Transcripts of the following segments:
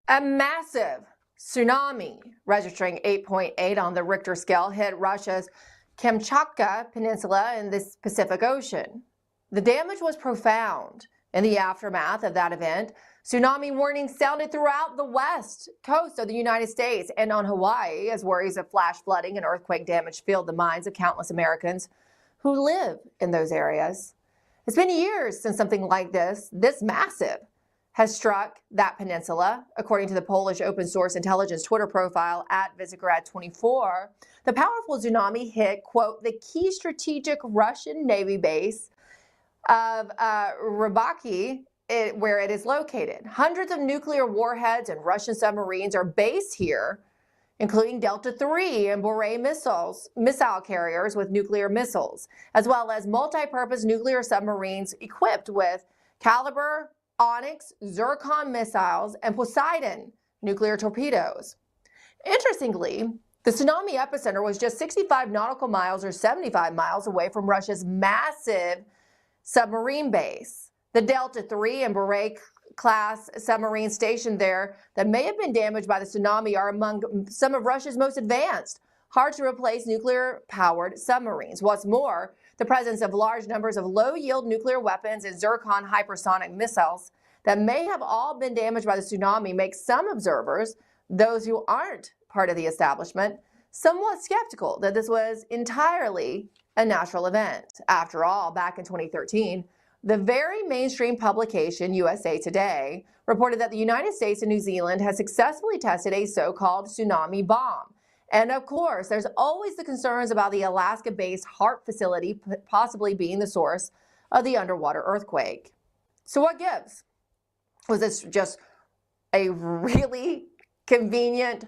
A massive tsunami, registering 8.8 on the Richter scale, hit Russia's Kamchatka Peninsula in the Pacific Ocean. The damage was profound. In the aftermath of that event, tsunami warnings sounded throughout the west coast of the United States and on Hawaii as worries of flash flooding and earthquake damage filled the minds of countless Americans who live in those areas. It's been years since something like this massive, has struck that peninsula. According to the Polish open source intelligence Twitter profile at Visegrad24, the powerful tsunami hit, quote, the key strategic Russian Navy base of Rybaki, where it is located. Hundreds of nuclear warheads and Russian submarines are based here, including LindellTV and Boray missile carriers with nuclear missiles, as well as multi-purpose nuclear submarines equipped with Caliber, Onyx, Zircon missiles, and Poseidon nuclear torpedoes. Interestingly, the tsunami epicenter was just 65 nautical miles or 75 miles away from Russia's massive submarine base. The LindellTV and Boray class submarines stationed there that may have been damaged by the tsunami are among some of Russia's most advanced, hard-to-replace nuclear-powered submarines. What's more, the presence of large numbers of low-yield nuclear weapons and Zircon hypersonic missiles that may have all been damaged by the tsunami makes some observers, those who aren't part of the establishment, somewhat skeptical that this was entirely a natural event. After all, back in 2013, the very mainstream publication USA Today reported that the United States and New Zealand had successfully tested a so-called tsunami bomb. And of course, there's always the concerns about the Alaska-based HARP facility possibly being the source of the underwater earthquake. So what gives? Was this just a really convenient,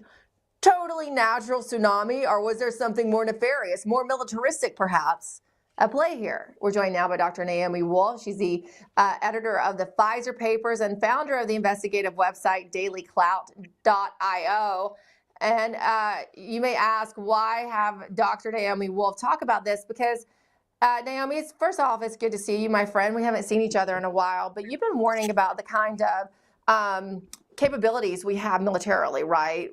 totally natural tsunami, or was there something more nefarious, more militaristic perhaps, at play here? We're joined now by Dr. Naomi Wolf. She's the editor of the Pfizer Papers and founder of the investigative website dailyclout.io. And you may ask, why have Dr. Naomi Wolf talk about this? Because Naomi, first off, it's good to see you, my friend. We haven't seen each other in a while, but you've been warning about the kind of capabilities we have militarily, right?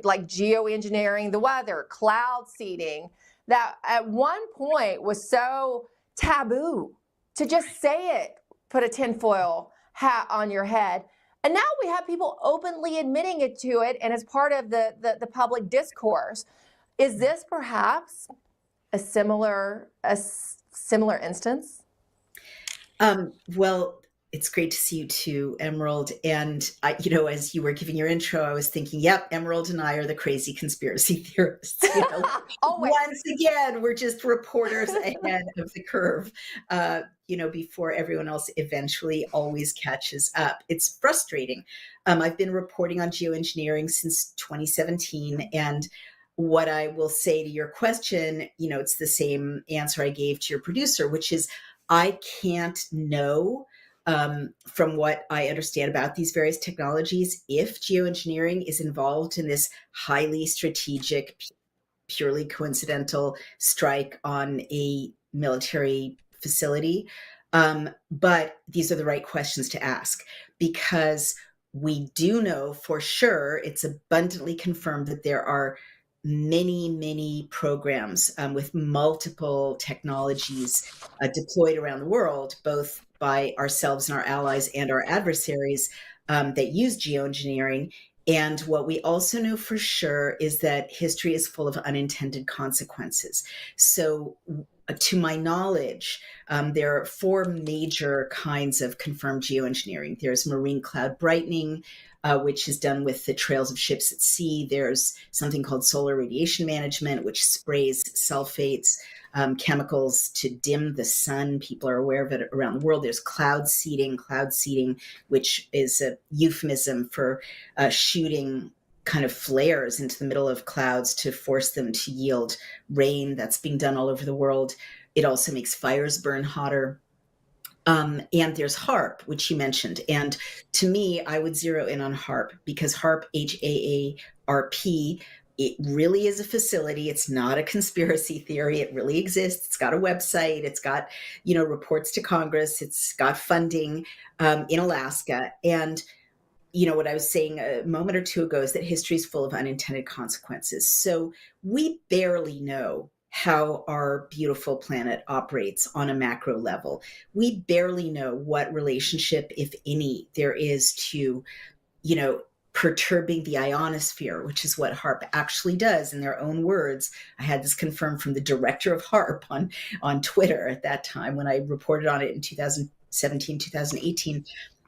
Like geoengineering the weather, cloud seeding, that at one point was so taboo to just say it, put a tinfoil hat on your head. And now we have people openly admitting it to it, and as part of the public discourse. Is this perhaps a similar instance? Well, it's great to see you too, Emerald. And as you were giving your intro, I was thinking, yep, Emerald and I are the crazy conspiracy theorists. Once again, we're just reporters ahead of the curve, before everyone else eventually always catches up. It's frustrating. I've been reporting on geoengineering since 2017, and what I will say to your question, it's the same answer I gave to your producer, which is I can't know from what I understand about these various technologies if geoengineering is involved in this highly strategic, purely coincidental strike on a military facility. But these are the right questions to ask, because we do know for sure, it's abundantly confirmed that there are many programs with multiple technologies deployed around the world, both by ourselves and our allies and our adversaries that use geoengineering. And what we also know for sure is that history is full of unintended consequences. So to my knowledge, there are four major kinds of confirmed geoengineering. There's marine cloud brightening, which is done with the trails of ships at sea. There's something called solar radiation management, which sprays sulfates, chemicals to dim the sun. People are aware of it around the world. There's cloud seeding, which is a euphemism for shooting kind of flares into the middle of clouds to force them to yield rain. That's being done all over the world. It also makes fires burn hotter. And there's HARP, which you mentioned. And to me, I would zero in on HARP, because HARP, HAARP, it really is a facility. It's not a conspiracy theory. It really exists. It's got a website. It's got, reports to Congress. It's got funding in Alaska. And what I was saying a moment or two ago is that history is full of unintended consequences. So we barely know how our beautiful planet operates on a macro level. We barely know what relationship, if any, there is to, you know, perturbing the ionosphere, which is what HARP actually does in their own words. I had this confirmed from the director of HARP on Twitter at that time when I reported on it in 2017, 2018.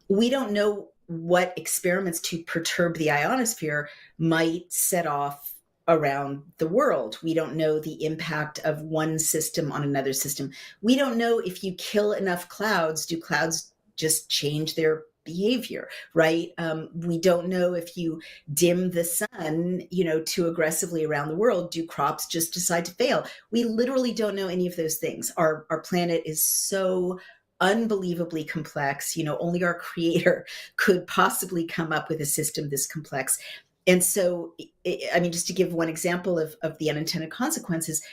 We don't know what experiments to perturb the ionosphere might set off around the world. We don't know the impact of one system on another system. We don't know if you kill enough clouds, do clouds just change their behavior, right? We don't know if you dim the sun, too aggressively around the world, do crops just decide to fail? We literally don't know any of those things. Our planet is so unbelievably complex. Only our creator could possibly come up with a system this complex. And so, just to give one example of the unintended consequences,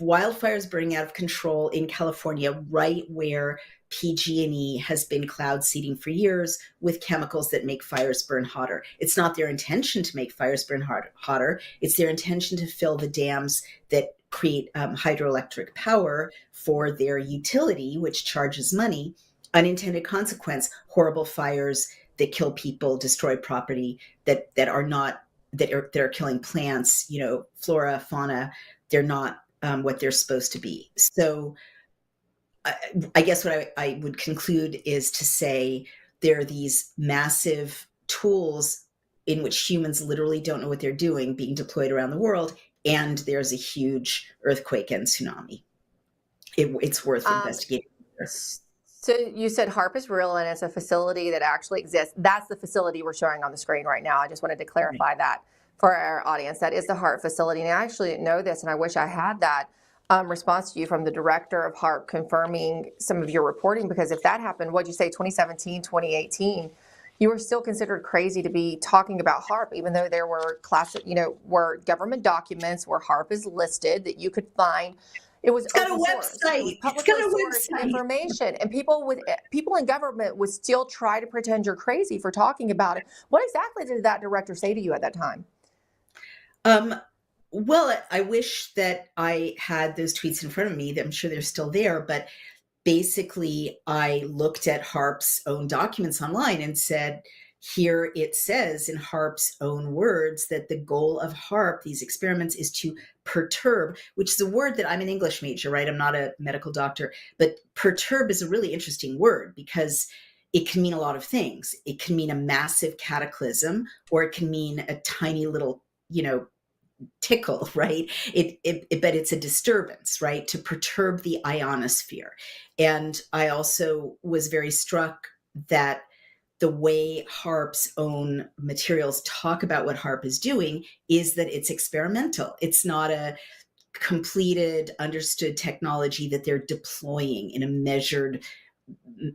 wildfires burning out of control in California, right where PG&E has been cloud seeding for years with chemicals that make fires burn hotter. It's not their intention to make fires burn hotter. It's their intention to fill the dams that create hydroelectric power for their utility, which charges money. Unintended consequence, horrible fires that kill people, destroy property, that are killing plants, flora, fauna. They're not what they're supposed to be. So I guess what I would conclude is to say there are these massive tools in which humans literally don't know what they're doing being deployed around the world, and there's a huge earthquake and tsunami. It's worth investigating. So you said HARP is real and it's a facility that actually exists. That's the facility we're showing on the screen right now. I just wanted to clarify that for our audience. That is the HARP facility. And I actually didn't know this, and I wish I had that response to you from the director of HARP confirming some of your reporting, because if that happened, what'd you say, 2017, 2018, you were still considered crazy to be talking about HARP, even though there were were government documents where HARP is listed that you could find. It's got a website. It's got a website. Information, and people in government would still try to pretend you're crazy for talking about it. What exactly did that director say to you at that time? Well, I wish that I had those tweets in front of me. I'm sure they're still there, but basically I looked at HARP's own documents online and said, here it says in HARP's own words that the goal of HARP, these experiments, is to perturb, which is a word that I'm an English major, right? I'm not a medical doctor, but perturb is a really interesting word because it can mean a lot of things. It can mean a massive cataclysm, or it can mean a tiny little, tickle, right? But it's a disturbance, right? To perturb the ionosphere. And I also was very struck that the way HARP's own materials talk about what HARP is doing is that it's experimental. It's not a completed, understood technology that they're deploying in a measured,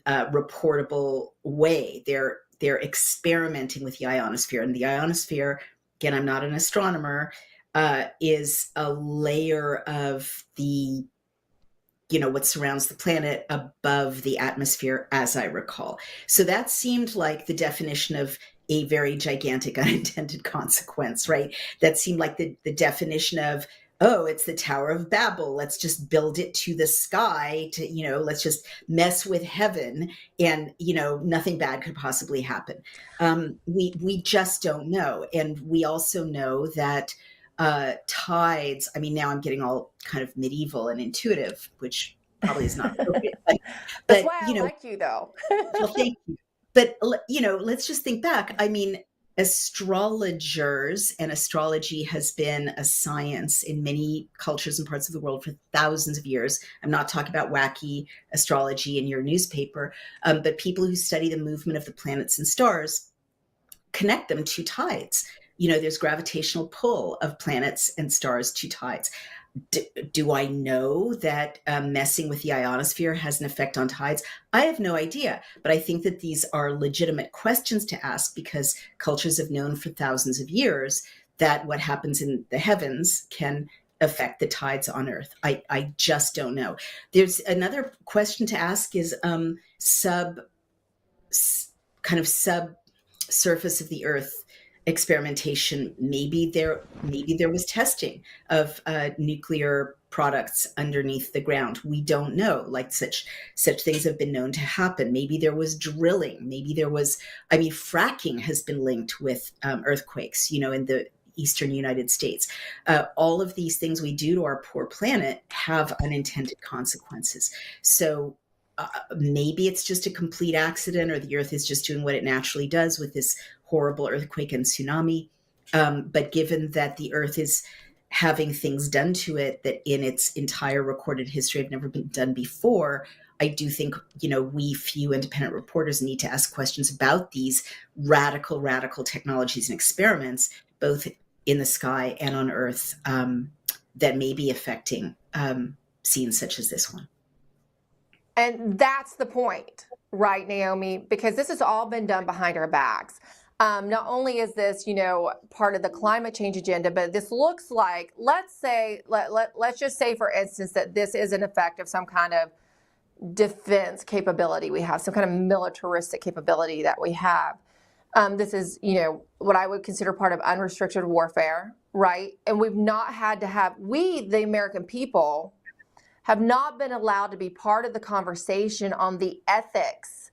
reportable way. They're experimenting with the ionosphere. And the ionosphere, again, I'm not an astronomer, is a layer of the what surrounds the planet above the atmosphere, as I recall. So that seemed like the definition of a very gigantic unintended consequence, right? That seemed like the definition of, oh, it's the Tower of Babel. Let's just build it to the sky to, let's just mess with heaven and, nothing bad could possibly happen. We just don't know. And we also know that tides, now I'm getting all kind of medieval and intuitive, which probably is not appropriate. But that's why I like you, though. Well, thank you. But, let's just think back. Astrologers and astrology has been a science in many cultures and parts of the world for thousands of years. I'm not talking about wacky astrology in your newspaper, but people who study the movement of the planets and stars connect them to tides. There's gravitational pull of planets and stars to tides. Do I know that messing with the ionosphere has an effect on tides? I have no idea, but I think that these are legitimate questions to ask because cultures have known for thousands of years that what happens in the heavens can affect the tides on Earth. I just don't know. There's another question to ask is surface of the Earth experimentation, maybe there was testing of nuclear products underneath the ground. We don't know. Like such things have been known to happen. Maybe there was drilling. Maybe there was. I mean, fracking has been linked with earthquakes. You know, in the eastern United States. All of these things we do to our poor planet have unintended consequences. So maybe it's just a complete accident, or the Earth is just doing what it naturally does with this horrible earthquake and tsunami. But given that the Earth is having things done to it that in its entire recorded history have never been done before, I do think, you know, we few independent reporters need to ask questions about these radical technologies and experiments, both in the sky and on Earth, that may be affecting scenes such as this one. And that's the point, right, Naomi? Because this has all been done behind our backs. Not only is this, you know, part of the climate change agenda, but this looks like, let's just say, for instance, that this is an effect of some kind of defense capability we have, some kind of militaristic capability that we have. This is, you know, what I would consider part of unrestricted warfare, right? And we've not had to have, the American people, have not been allowed to be part of the conversation on the ethics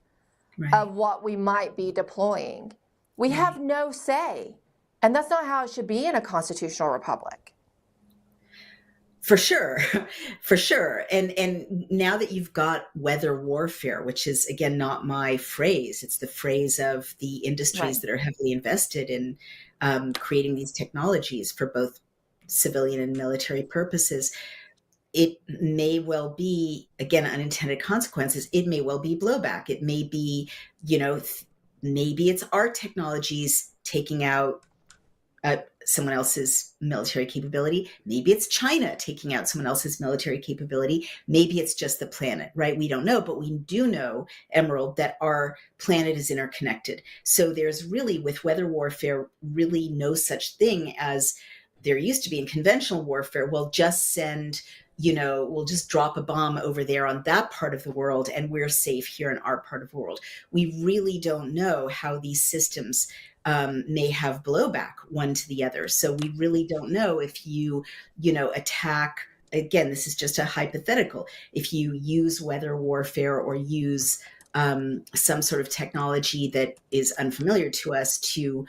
of what we might be deploying. We have no say. And that's not how it should be in a constitutional republic. For sure. For sure. And now that you've got weather warfare, which is, again, not my phrase, it's the phrase of the industries that are heavily invested in creating these technologies for both civilian and military purposes, it may well be, again, unintended consequences. It may well be blowback. It may be, you know, maybe it's our technologies taking out someone else's military capability. Maybe it's China taking out someone else's military capability. Maybe it's just the planet, right? We don't know, but we do know, Emerald, that our planet is interconnected. So there's really, with weather warfare, really no such thing as there used to be in conventional warfare. We'll just send, you know, we'll just drop a bomb over there on that part of the world and we're safe here in our part of the world. We really don't know how these systems may have blowback one to the other. So we really don't know if you attack, again, this is just a hypothetical, if you use weather warfare or use some sort of technology that is unfamiliar to us to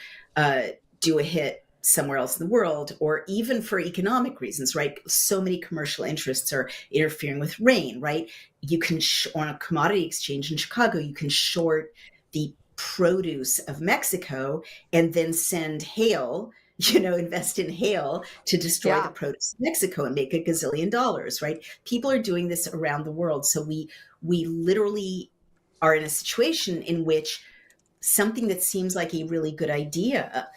do a hit somewhere else in the world, or even for economic reasons, right? So many commercial interests are interfering with rain, right? You can, on a commodity exchange in Chicago, you can short the produce of Mexico and then send hail, invest in hail to destroy the produce of Mexico and make $1 gazillion, right? People are doing this around the world. So we literally are in a situation in which something that seems like a really good idea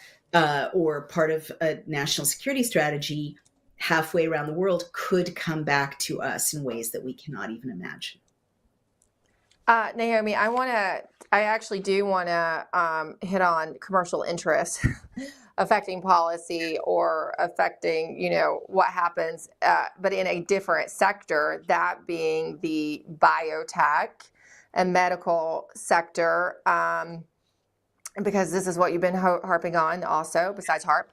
or part of a national security strategy halfway around the world could come back to us in ways that we cannot even imagine. Naomi, I actually do want to hit on commercial interests affecting policy or affecting, what happens, but in a different sector, that being the biotech and medical sector, because this is what you've been harping on also, besides HARP,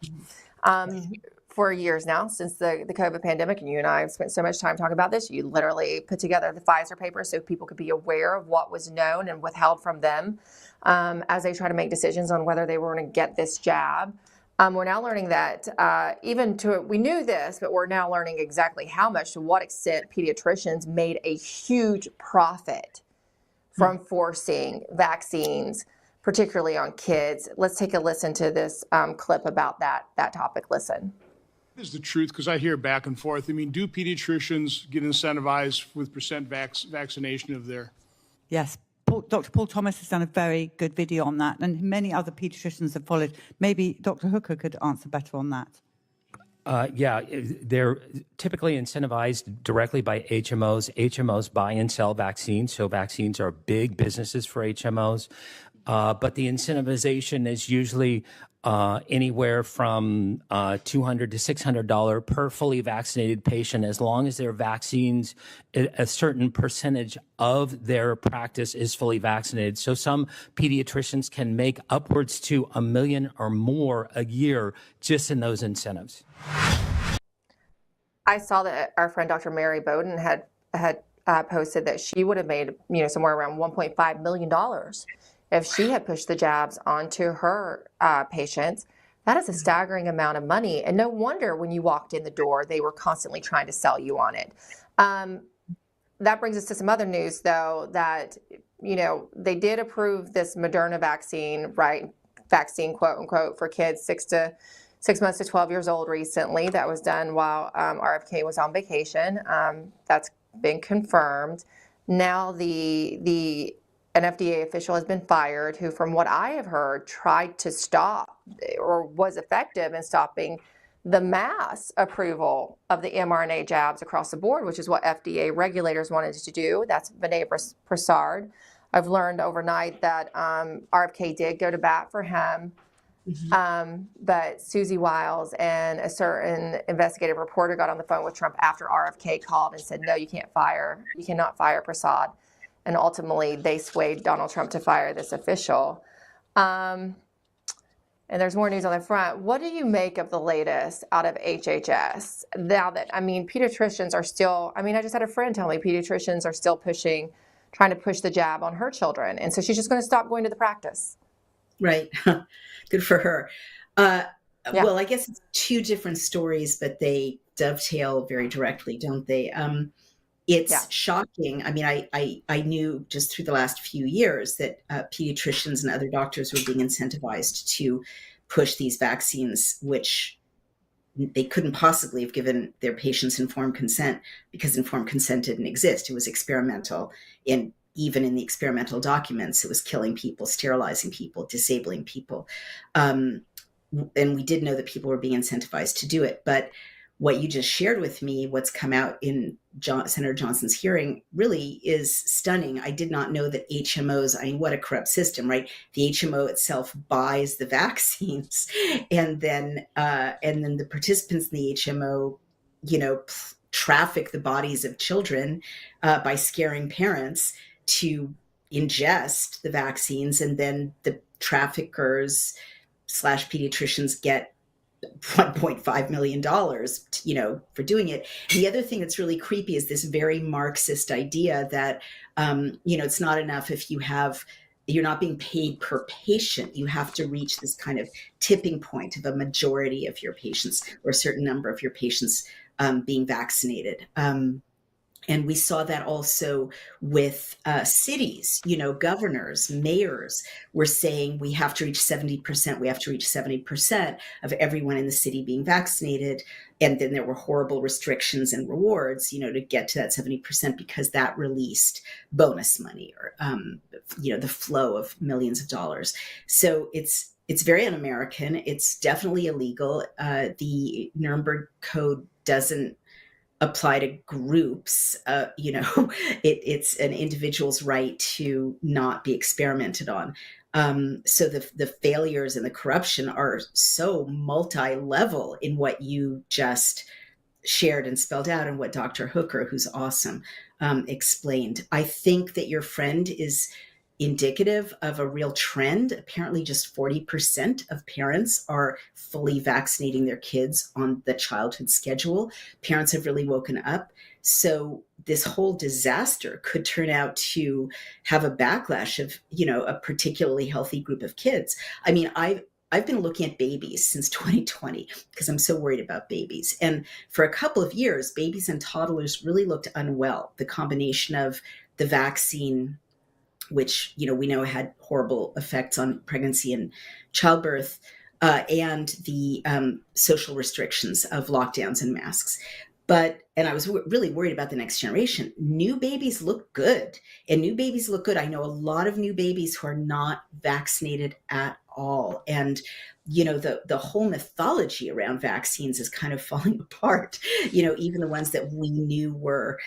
for years now, since the COVID pandemic, and you and I have spent so much time talking about this. You literally put together the Pfizer paper so people could be aware of what was known and withheld from them as they try to make decisions on whether they were going to get this jab. We're now learning that we knew this, but we're now learning exactly how much, to what extent pediatricians made a huge profit from forcing vaccines, particularly on kids. Let's take a listen to this clip about that topic. Listen. Is the truth, because I hear back and forth. I mean, do pediatricians get incentivized with percent vaccination of their? Yes. Dr. Paul Thomas has done a very good video on that, and many other pediatricians have followed. Maybe Dr. Hooker could answer better on that. They're typically incentivized directly by HMOs. HMOs buy and sell vaccines, so vaccines are big businesses for HMOs. but the incentivization is usually anywhere from $200 to $600 per fully vaccinated patient, as long as their vaccines, a certain percentage of their practice is fully vaccinated. So some pediatricians can make upwards to $1 million or more a year just in those incentives. I saw that our friend Dr. Mary Bowden had posted that she would have made, somewhere around $1.5 million if she had pushed the jabs onto her patients. That is a staggering amount of money. And no wonder when you walked in the door, they were constantly trying to sell you on it. That brings us to some other news, though, that, they did approve this Moderna vaccine, right? Vaccine, quote unquote, for kids 6 months to 12 years old recently. That was done while RFK was on vacation. That's been confirmed. Now an FDA official has been fired who, from what I have heard, tried to stop or was effective in stopping the mass approval of the mRNA jabs across the board, which is what FDA regulators wanted to do. That's Vinay Prasad. I've learned overnight that RFK did go to bat for him. But Susie Wiles and a certain investigative reporter got on the phone with Trump after RFK called and said, no, you cannot fire Prasad. And ultimately, they swayed Donald Trump to fire this official. And there's more news on the front. What do you make of the latest out of HHS? Now that, pediatricians are still, I just had a friend tell me pediatricians are still trying to push the jab on her children. And so she's just going to stop going to the practice. Right. Good for her. Well, I guess it's two different stories, but they dovetail very directly, don't they? It's shocking. I knew just through the last few years that pediatricians and other doctors were being incentivized to push these vaccines, which they couldn't possibly have given their patients informed consent, because informed consent didn't exist. It was experimental. And even in the experimental documents, it was killing people, sterilizing people, disabling people. And we did know that people were being incentivized to do it. But what you just shared with me, what's come out in Senator Johnson's hearing, really is stunning. I did not know that HMOs, what a corrupt system, right? The HMO itself buys the vaccines, and then the participants in the HMO, traffic the bodies of children by scaring parents to ingest the vaccines, and then the traffickers / pediatricians get $1.5 million, for doing it. And the other thing that's really creepy is this very Marxist idea that, it's not enough if you're not being paid per patient. You have to reach this kind of tipping point of a majority of your patients, or a certain number of your patients being vaccinated. And we saw that also with cities, governors, mayors were saying we have to reach 70%. We have to reach 70% of everyone in the city being vaccinated. And then there were horrible restrictions and rewards, to get to that 70%, because that released bonus money or, the flow of millions of dollars. So it's very un-American. It's definitely illegal. The Nuremberg Code doesn't apply to groups. It's an individual's right to not be experimented on. So the failures and the corruption are so multi-level in what you just shared and spelled out, and what Dr. Hooker, who's awesome, explained. I think that your friend is indicative of a real trend. Apparently just 40% of parents are fully vaccinating their kids on the childhood schedule. Parents have really woken up. So this whole disaster could turn out to have a backlash of, a particularly healthy group of kids. I've been looking at babies since 2020 because I'm so worried about babies. And for a couple of years, babies and toddlers really looked unwell. The combination of the vaccine, which, we know had horrible effects on pregnancy and childbirth, and the social restrictions of lockdowns and masks. And I was really worried about the next generation. New babies look good. I know a lot of new babies who are not vaccinated at all. And, the whole mythology around vaccines is kind of falling apart. Even the ones that we knew were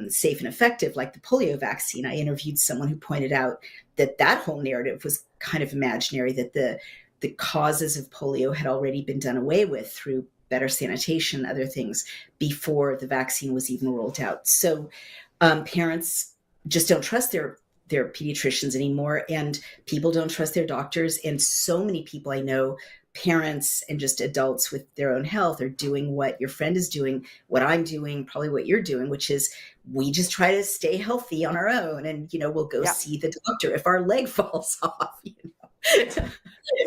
safe and effective, like the polio vaccine. I interviewed someone who pointed out that whole narrative was kind of imaginary, that the causes of polio had already been done away with through better sanitation, other things, before the vaccine was even rolled out. So parents just don't trust their pediatricians anymore, and people don't trust their doctors. And so many people I know, parents and just adults with their own health, are doing what your friend is doing, what I'm doing, probably what you're doing, which is we just try to stay healthy on our own. And, we'll go see the doctor if our leg falls off,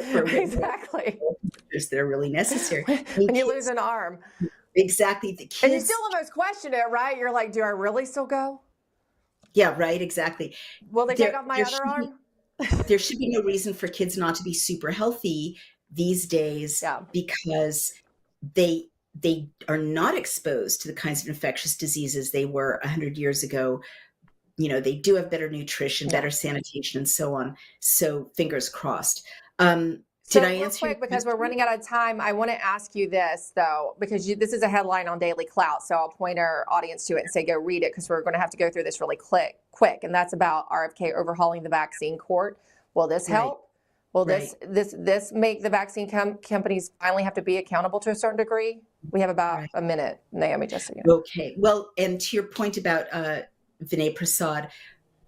Exactly. That are really necessary. When you lose an arm. Exactly. The kids, and you still almost question it, right? You're like, do I really still go? Yeah, right. Exactly. Will they take off my other arm? There should be no reason for kids not to be super healthy these days, because they are not exposed to the kinds of infectious diseases they were 100 years ago. They do have better nutrition, better sanitation, and so on. So fingers crossed. Did I answer? Quick, because we're running out of time, I want to ask you this, though, because this is a headline on Daily Clout, so I'll point our audience to it and say go read it, because we're going to have to go through this really quick, and that's about RFK overhauling the vaccine court. Will this help? Will this make the vaccine companies finally have to be accountable to a certain degree? We have about a minute, Naomi, just so you know. Okay. Well, and to your point about Vinay Prasad,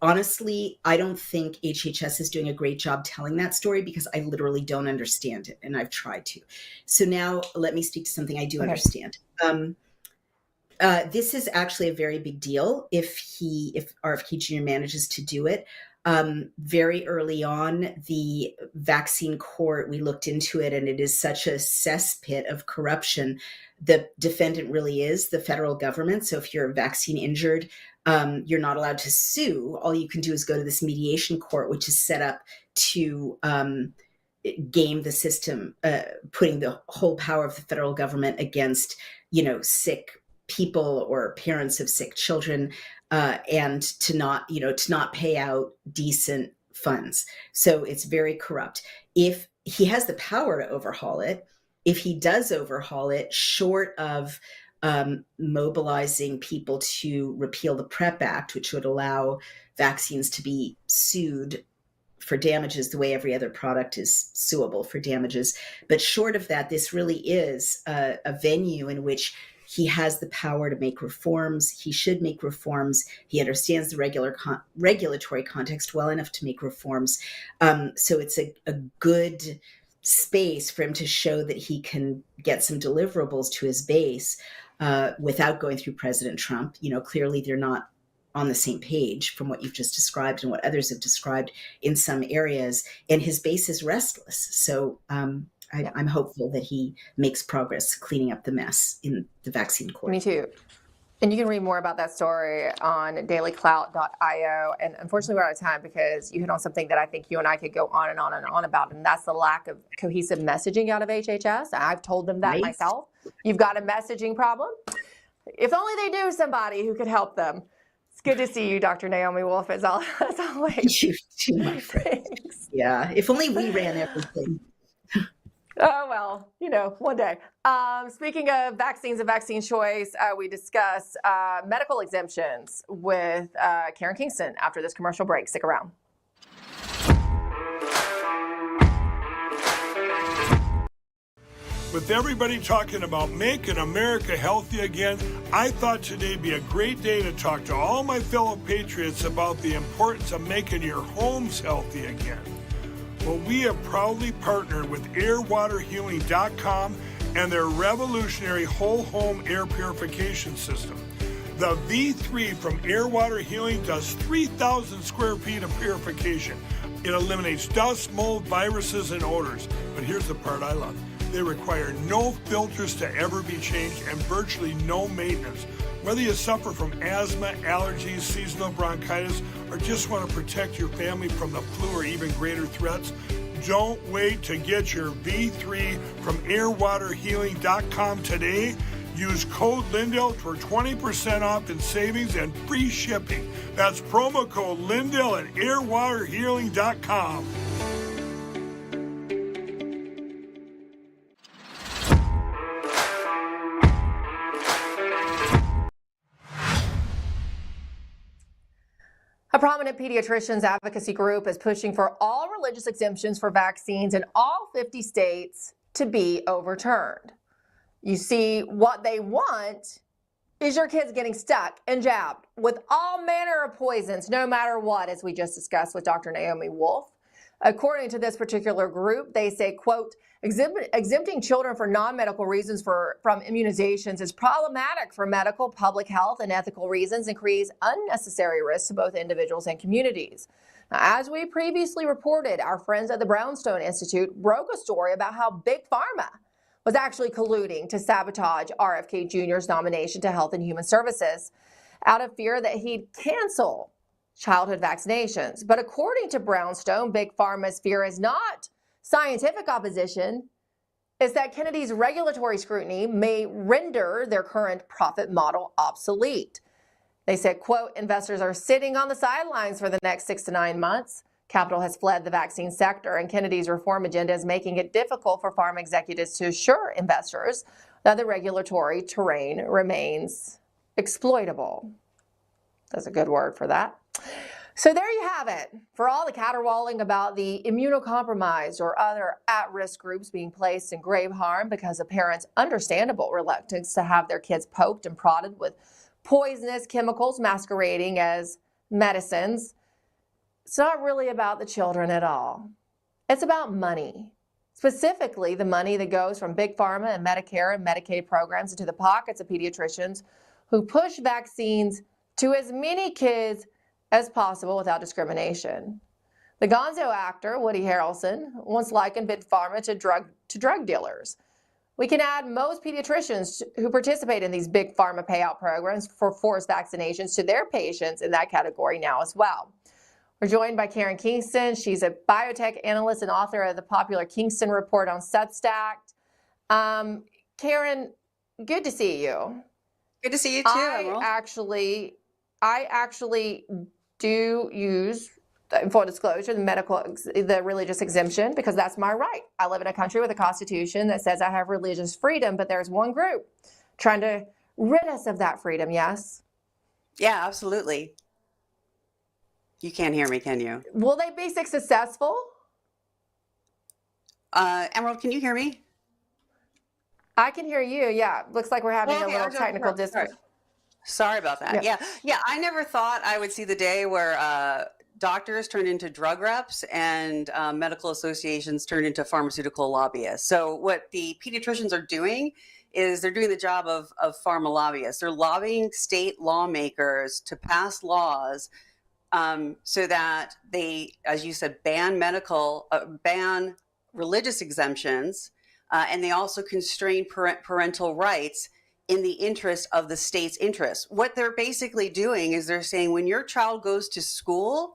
honestly, I don't think HHS is doing a great job telling that story, because I literally don't understand it, and I've tried to. So now let me speak to something I do understand. This is actually a very big deal if RFK Jr. manages to do it. Very early on, the vaccine court, we looked into it, and it is such a cesspit of corruption. The defendant really is the federal government. So if you're vaccine injured, you're not allowed to sue. All you can do is go to this mediation court, which is set up to game the system, putting the whole power of the federal government against, sick people or parents of sick children, and to not pay out decent funds. So it's very corrupt. If he has the power to overhaul it, if he does overhaul it, short of mobilizing people to repeal the PrEP Act, which would allow vaccines to be sued for damages the way every other product is suable for damages. But short of that, this really is a venue in which he has the power to make reforms. He should make reforms. He understands the regulatory context well enough to make reforms. So it's a good space for him to show that he can get some deliverables to his base without going through President Trump. Clearly they're not on the same page from what you've just described and what others have described in some areas, and his base is restless. So I'm hopeful that he makes progress cleaning up the mess in the vaccine court. Me too. And you can read more about that story on dailyclout.io. And unfortunately, we're out of time, because you hit on something that I think you and I could go on and on and on about, and that's the lack of cohesive messaging out of HHS. I've told them that myself. You've got a messaging problem. If only they knew somebody who could help them. It's good to see you, Dr. Naomi Wolf, as always. You too, my friend. Thanks. Yeah, if only we ran everything. Oh, well, one day. Speaking of vaccines and vaccine choice, we discuss medical exemptions with Karen Kingston after this commercial break. Stick around. With everybody talking about making America healthy again, I thought today'd be a great day to talk to all my fellow patriots about the importance of making your homes healthy again. Well, we have proudly partnered with airwaterhealing.com and their revolutionary whole home air purification system. The V3 from Air Water Healing does 3,000 square feet of purification. It eliminates dust, mold, viruses, and odors. But here's the part I love. They require no filters to ever be changed and virtually no maintenance. Whether you suffer from asthma, allergies, seasonal bronchitis, or just want to protect your family from the flu or even greater threats, don't wait to get your V3 from airwaterhealing.com today. Use code Lindell for 20% off in savings and free shipping. That's promo code Lindell at airwaterhealing.com. A prominent pediatricians advocacy group is pushing for all religious exemptions for vaccines in all 50 states to be overturned. You see, what they want is your kids getting stuck and jabbed with all manner of poisons, no matter what, as we just discussed with Dr. Naomi Wolf. According to this particular group, they say, quote, exempting children for non-medical reasons from immunizations is problematic for medical, public health, and ethical reasons and creates unnecessary risks to both individuals and communities. Now, as we previously reported, our friends at the Brownstone Institute broke a story about how Big Pharma was actually colluding to sabotage RFK Jr.'s nomination to Health and Human Services out of fear that he'd cancel childhood vaccinations. But according to Brownstone, Big Pharma's fear is not scientific opposition, it's that Kennedy's regulatory scrutiny may render their current profit model obsolete. They said, quote, investors are sitting on the sidelines for the next 6 to 9 months. Capital has fled the vaccine sector, and Kennedy's reform agenda is making it difficult for pharma executives to assure investors that the regulatory terrain remains exploitable. That's a good word for that. So there you have it. For all the caterwauling about the immunocompromised or other at-risk groups being placed in grave harm because of parents' understandable reluctance to have their kids poked and prodded with poisonous chemicals masquerading as medicines, it's not really about the children at all. It's about money, specifically the money that goes from Big Pharma and Medicare and Medicaid programs into the pockets of pediatricians who push vaccines to as many kids as possible without discrimination. The Gonzo actor, Woody Harrelson, once likened Big Pharma to drug dealers. We can add most pediatricians who participate in these Big Pharma payout programs for forced vaccinations to their patients in that category now as well. We're joined by Karen Kingston. She's a biotech analyst and author of the popular Kingston Report on Substack. Karen, good to see you. Good to see you too, Emerald. I actually do use, full disclosure, the religious exemption, because that's my right. I live in a country with a constitution that says I have religious freedom, but there's one group trying to rid us of that freedom, yes? Yeah, absolutely. You can't hear me, can you? Will they be successful? Emerald, can you hear me? I can hear you, yeah. Looks like we're having a little technical difficulty. Sorry about that. Yeah. I never thought I would see the day where doctors turned into drug reps and medical associations turned into pharmaceutical lobbyists. So what the pediatricians are doing is they're doing the job of pharma lobbyists. They're lobbying state lawmakers to pass laws so that they, as you said, ban religious exemptions, and they also constrain parental rights in the interest of the state's interest. What they're basically doing is they're saying when your child goes to school,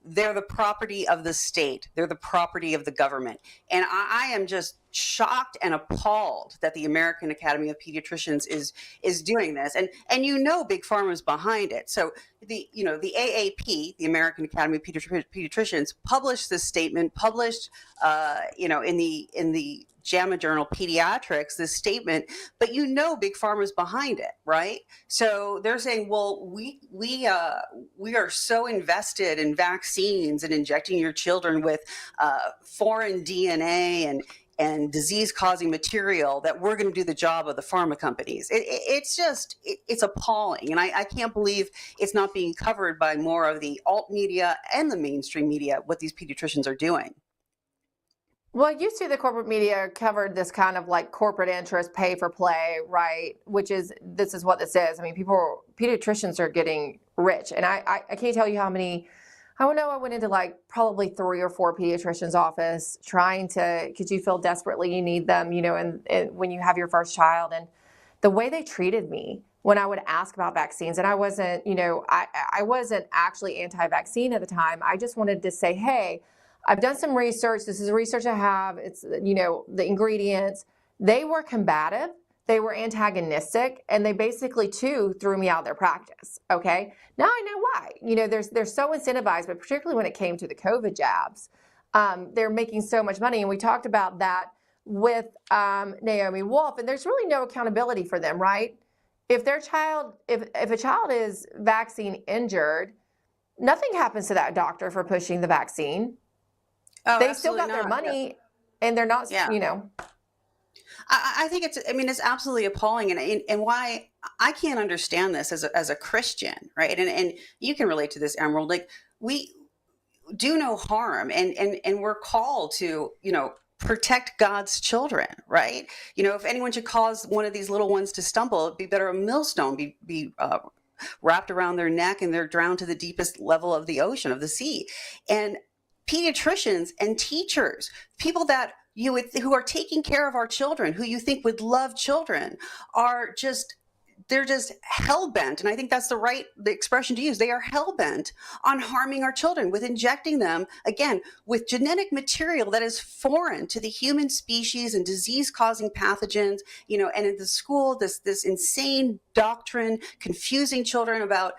they're the property of the state. They're the property of the government. And I am just shocked and appalled that the American Academy of Pediatricians is doing this. And Big Pharma is behind it. So the AAP, the American Academy of Pediatricians, published this statement, published in the JAMA Journal Pediatrics, this statement, but Big Pharma is behind it, right? So they're saying, well, we are so invested in vaccines and injecting your children with foreign DNA and disease-causing material that we're going to do the job of the pharma companies. It's appalling. And I can't believe it's not being covered by more of the alt media and the mainstream media, what these pediatricians are doing. Well, you see the corporate media covered this kind of like corporate interest, pay for play, right? This is what this is. I mean, pediatricians are getting rich. And I can't tell you how many, I went into like probably 3 or 4 pediatricians' office because you feel desperately you need them, and when you have your first child, and the way they treated me when I would ask about vaccines, and I wasn't, I wasn't actually anti-vaccine at the time. I just wanted to say, hey, I've done some research. This is the research I have. It's, the ingredients. They were combative. They were antagonistic. And they basically, too, threw me out of their practice. Okay. Now I know why. They're so incentivized, but particularly when it came to the COVID jabs, they're making so much money. And we talked about that with Naomi Wolf. And there's really no accountability for them, right? If a child is vaccine injured, nothing happens to that doctor for pushing the vaccine. Oh, They still got absolutely their not. money, and they're not, Yeah. you know. I think it's absolutely appalling, and why I can't understand this as a Christian, right? And you can relate to this, Emerald. Like, we do no harm, and we're called to, protect God's children, right? If anyone should cause one of these little ones to stumble, it'd be better a millstone be wrapped around their neck and they're drowned to the deepest level of the ocean, of the sea. And pediatricians and teachers, people that who are taking care of our children, who you think would love children, they're just hell-bent, and I think that's the expression to use. They are hell-bent on harming our children with injecting them, again, with genetic material that is foreign to the human species and disease-causing pathogens, and in the school, this insane doctrine, confusing children about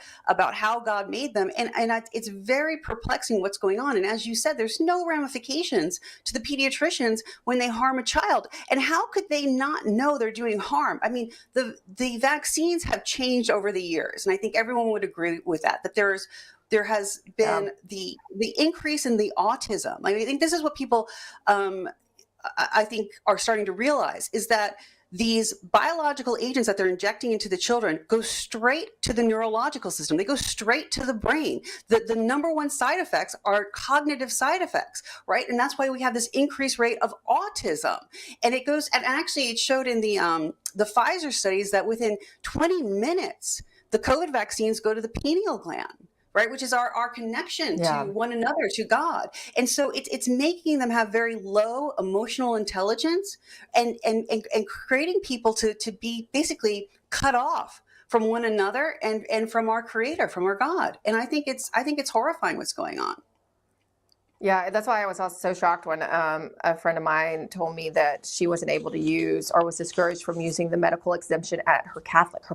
how God made them. And it's very perplexing what's going on. And as you said, there's no ramifications to the pediatricians when they harm a child. And how could they not know they're doing harm? I mean, the vaccines have changed over the years. And I think everyone would agree with that there has been the increase in the autism. I think this is what people, I think, are starting to realize, is that these biological agents that they're injecting into the children go straight to the neurological system. They go straight to the brain. The number one side effects are cognitive side effects, right? And that's why we have this increased rate of autism. And it goes, and actually it showed in the Pfizer studies that within 20 minutes, the COVID vaccines go to the pineal gland, right? Which is our connection to one another, to God. And so it's making them have very low emotional intelligence and creating people to be basically cut off from one another and from our Creator, from our God. And I think it's horrifying what's going on. Yeah, that's why I was also so shocked when a friend of mine told me that she wasn't able to use, or was discouraged from using, the medical exemption at her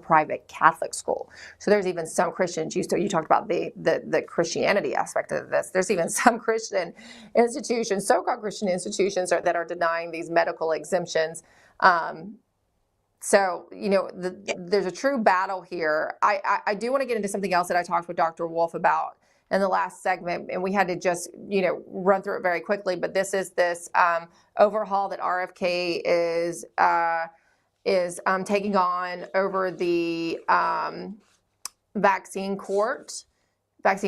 private Catholic school. So there's even some Christians, you talked about the Christianity aspect of this. There's even some Christian institutions, so-called Christian institutions, that are denying these medical exemptions. So, there's a true battle here. I do want to get into something else that I talked with Dr. Wolf about in the last segment, and we had to just, run through it very quickly. But this is this overhaul that RFK is taking on over the vaccine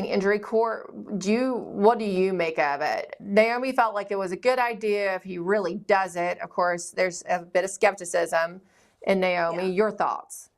injury court. What do you make of it? Naomi felt like it was a good idea if he really does it. Of course, there's a bit of skepticism in Naomi. Your thoughts?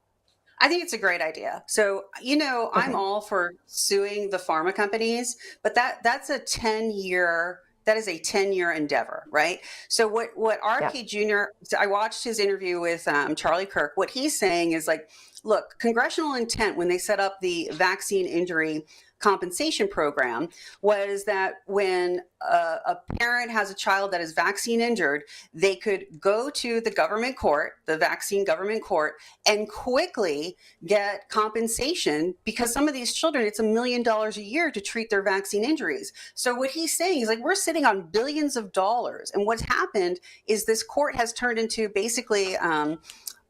I think it's a great idea. So, I'm all for suing the pharma companies, but that's a 10-year endeavor, right? So what RFK Jr., I watched his interview with Charlie Kirk. What he's saying is, like, look, congressional intent when they set up the vaccine injury compensation program was that when a parent has a child that is vaccine injured, they could go to the government court, the vaccine government court, and quickly get compensation, because some of these children, it's $1 million a year to treat their vaccine injuries. So what he's saying is, like, we're sitting on billions of dollars. And what's happened is this court has turned into basically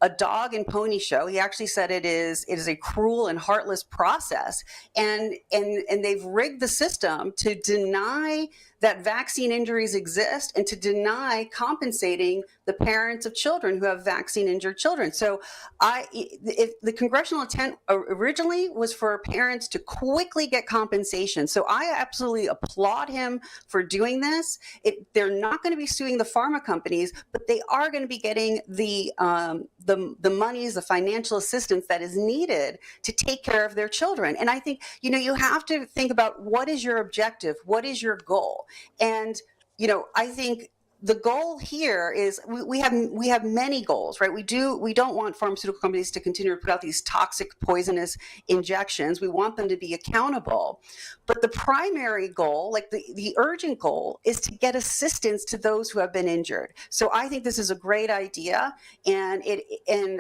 a dog and pony show. He actually said it is a cruel and heartless process, and they've rigged the system to deny that vaccine injuries exist and to deny compensating the parents of children who have vaccine injured children. So if the congressional intent originally was for parents to quickly get compensation. So I absolutely applaud him for doing this. They're not going to be suing the pharma companies, but they are going to be getting the monies, the financial assistance that is needed to take care of their children. And I think, you have to think about, what is your objective? What is your goal? And, I think the goal here is we have many goals, right? We don't want pharmaceutical companies to continue to put out these toxic, poisonous injections. We want them to be accountable. But the primary goal, like the urgent goal, is to get assistance to those who have been injured. So I think this is a great idea, and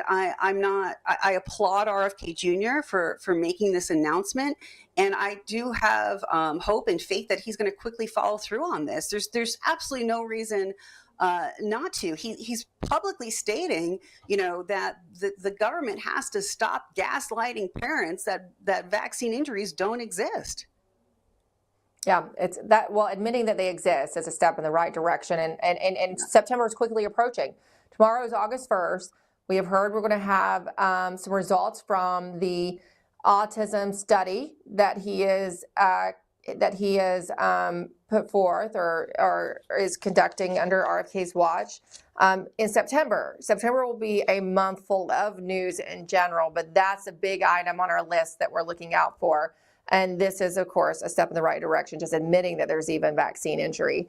I applaud RFK Jr. for making this announcement. And I do have hope and faith that he's going to quickly follow through on this. There's absolutely no reason not to. He's publicly stating, that the government has to stop gaslighting parents that vaccine injuries don't exist. Yeah, it's that. Well, admitting that they exist is a step in the right direction, and September is quickly approaching. Tomorrow is August 1st. We have heard we're going to have some results from the autism study that he is put forth or is conducting under RFK's watch in September. September will be a month full of news in general, but that's a big item on our list that we're looking out for. And this is, of course, a step in the right direction, just admitting that there's even vaccine injury,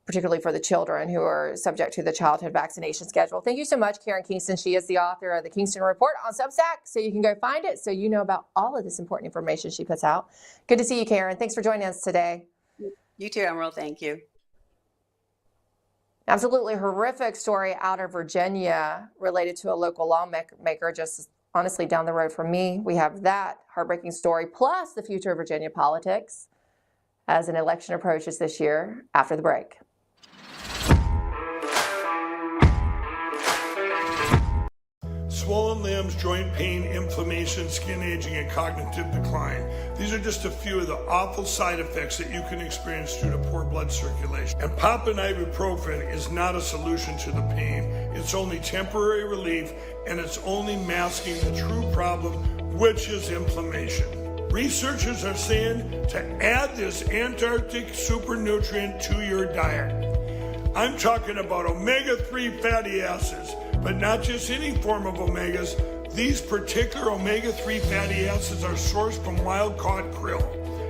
particularly for the children who are subject to the childhood vaccination schedule. Thank you so much, Karen Kingston. She is the author of the Kingston Report on Substack, so you can go find it so you know about all of this important information she puts out. Good to see you, Karen. Thanks for joining us today. You too, Emerald. Thank you. Absolutely horrific story out of Virginia related to a local lawmaker just honestly down the road from me. We have that heartbreaking story plus the future of Virginia politics as an election approaches this year after the break. Swollen limbs, joint pain, inflammation, skin aging, and cognitive decline. These are just a few of the awful side effects that you can experience due to poor blood circulation. And popping ibuprofen is not a solution to the pain. It's only temporary relief, and it's only masking the true problem, which is inflammation. Researchers are saying to add this Antarctic super nutrient to your diet. I'm talking about omega-3 fatty acids, but not just any form of omegas. These particular omega-3 fatty acids are sourced from wild-caught krill.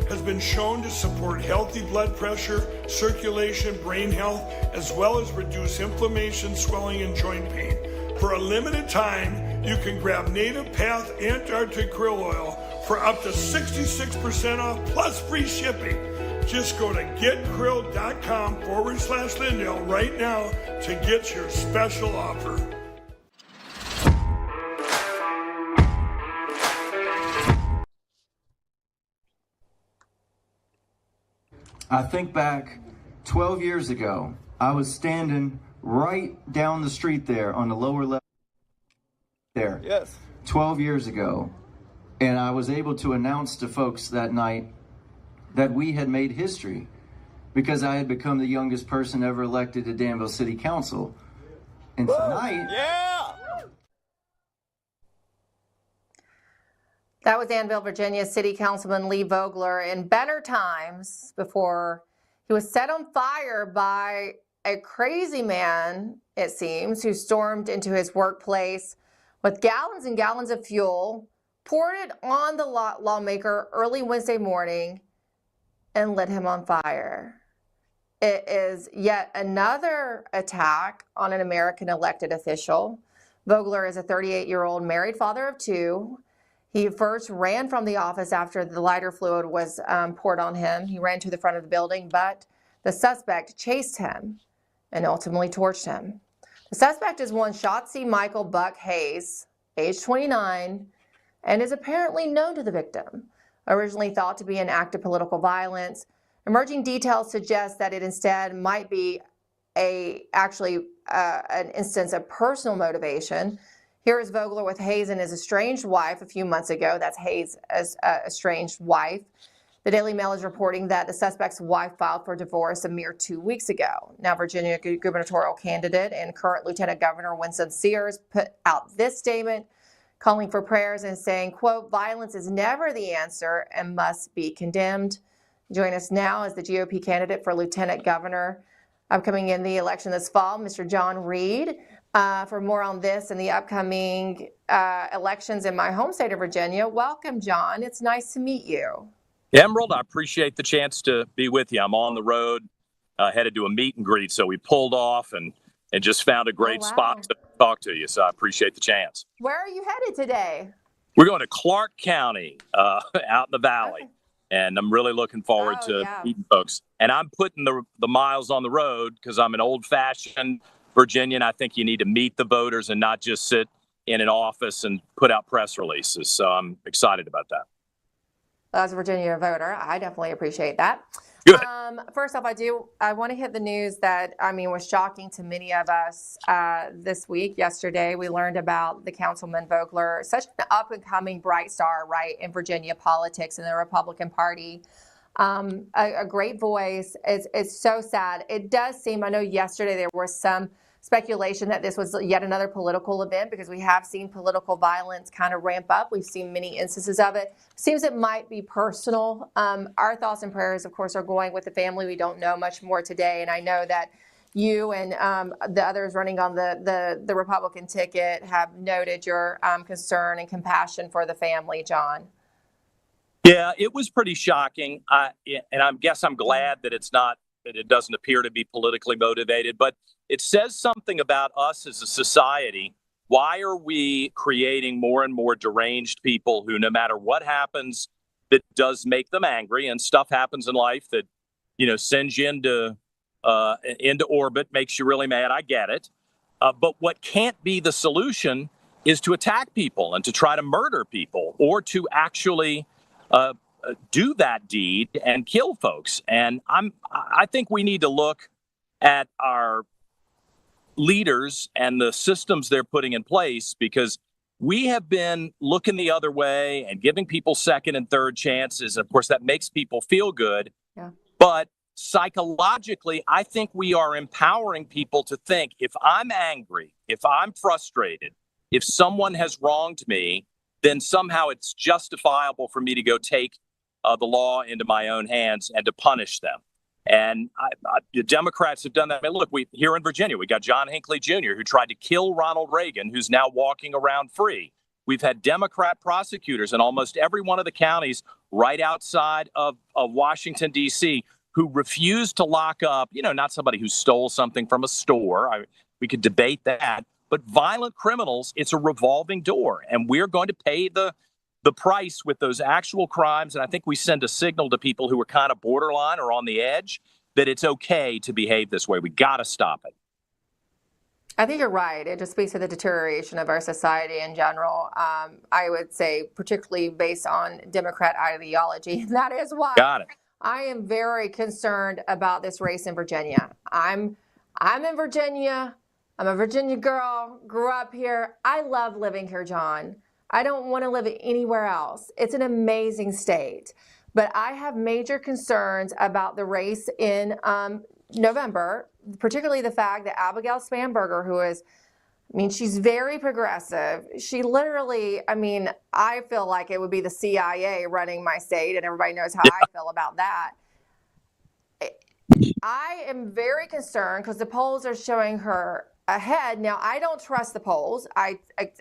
Has been shown to support healthy blood pressure, circulation, brain health, as well as reduce inflammation, swelling, and joint pain. For a limited time, you can grab Native Path Antarctic Krill Oil for up to 66% off plus free shipping. Just go to getkrill.com/Lindell right now to get your special offer. I think back 12 years ago, I was standing right down the street there on the lower left there. Yes. 12 years ago. And I was able to announce to folks that night that we had made history because I had become the youngest person ever elected to Danville City Council. And tonight... That was Danville, Virginia City Councilman Lee Vogler in better times before he was set on fire by a crazy man, it seems, who stormed into his workplace with gallons and gallons of fuel, poured it on the lawmaker early Wednesday morning, and lit him on fire. It is yet another attack on an American elected official. Vogler is a 38-year-old married father of two. He first ran from the office after the lighter fluid was poured on him. He ran to the front of the building, but the suspect chased him and ultimately torched him. The suspect is one Shotzi Michael Buck Hayes, age 29, and is apparently known to the victim. Originally thought to be an act of political violence, emerging details suggest that it instead might be an instance of personal motivation. Here is Vogler with Hayes and his estranged wife a few months ago. That's Hayes' estranged wife. The Daily Mail is reporting that the suspect's wife filed for divorce a mere 2 weeks ago. Now, Virginia gubernatorial candidate and current Lieutenant Governor Winston Sears put out this statement calling for prayers and saying, quote, violence is never the answer and must be condemned. Join us now as the GOP candidate for Lieutenant Governor upcoming in the election this fall, Mr. John Reed. For more on this and the upcoming elections in my home state of Virginia. Welcome, John. It's nice to meet you. Emerald, I appreciate the chance to be with you. I'm on the road, headed to a meet and greet, so we pulled off and just found a great spot to talk to you, so I appreciate the chance. Where are you headed today? We're going to Clark County, out in the valley, and I'm really looking forward to meeting folks. And I'm putting the miles on the road because I'm an old-fashioned Virginian. I think you need to meet the voters and not just sit in an office and put out press releases. So I'm excited about that. As a Virginia voter, I definitely appreciate that. Good. First off, I want to hit the news that, was shocking to many of us this week. Yesterday, we learned about the Councilman Vogler, such an up-and-coming bright star, right, in Virginia politics in the Republican Party. a great voice. It's so sad. It does seem, I know yesterday there was some speculation that this was yet another political event because we have seen political violence kind of ramp up. We've seen many instances of it. Seems it might be personal. Our thoughts and prayers, of course, are going with the family. We don't know much more today. And I know that you and the others running on the Republican ticket have noted your concern and compassion for the family, John. Yeah, it was pretty shocking. And I guess I'm glad that it doesn't appear to be politically motivated, but it says something about us as a society. Why are we creating more and more deranged people who, no matter what happens, that does make them angry, and stuff happens in life that, sends you into orbit, makes you really mad. I get it. But what can't be the solution is to attack people and to try to murder people or to actually do that deed and kill folks. And I think we need to look at our leaders and the systems they're putting in place, because we have been looking the other way and giving people second and third chances. Of course, that makes people feel good. Yeah. But psychologically, I think we are empowering people to think, if I'm angry, if I'm frustrated, if someone has wronged me, then somehow it's justifiable for me to go take the law into my own hands and to punish them. And the Democrats have done that. I mean, look, here in Virginia, we got John Hinckley Jr., who tried to kill Ronald Reagan, who's now walking around free. We've had Democrat prosecutors in almost every one of the counties right outside of Washington, D.C., who refused to lock up, not somebody who stole something from a store. We could debate that. But violent criminals, it's a revolving door, and we're going to pay the price with those actual crimes. And I think we send a signal to people who are kind of borderline or on the edge that it's okay to behave this way. We got to stop it. I think you're right. It just speaks to the deterioration of our society in general. I would say, particularly based on Democrat ideology. That is why I am very concerned about this race in Virginia. I'm in Virginia. I'm a Virginia girl, grew up here. I love living here, John. I don't want to live anywhere else. It's an amazing state. But I have major concerns about the race in November, particularly the fact that Abigail Spanberger, who is, she's very progressive. She literally, I feel like it would be the CIA running my state, and everybody knows how I feel about that. I am very concerned because the polls are showing her ahead. Now, I don't trust the polls. I